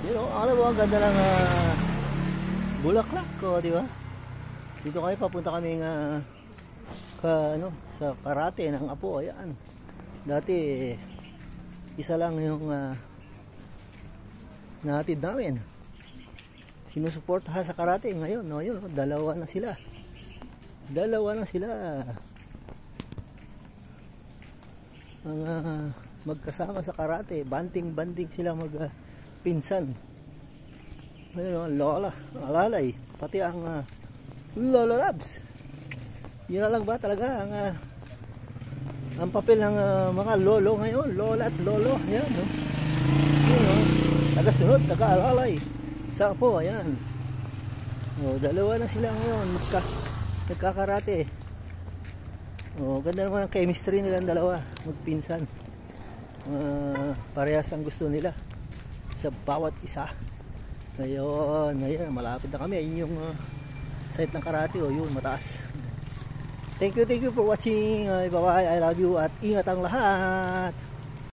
Alam mo, ang ganda ng Bulaklak ko, di ba? Dito kami, papunta kami sa karate ng apo. Ayan. Dati, isa lang yung nahatid namin. Sinusuportahan sa karate. Ngayon, dalawa na sila. Ang magkasama sa karate. Banting-banting sila magpinsan. Ayun, Lola, Alalay, pati ang Lolo Labs. Yun na lang ba talaga ang papel ng mga lolo ngayon, lola at lolo. Ayan, no? Taga-sunod, taga-alalay sa apo. Ayan, dalawa na sila ngayon nagkakarate. Ganda naman ang chemistry nilang dalawa, magpinsan. Parehas ang gusto nila sa bawat isa. Ngayon, malapit na kami. Ayun yung site ng karate. Yun, mataas. Thank you for watching. Bye bye, I love you at ingat ang lahat.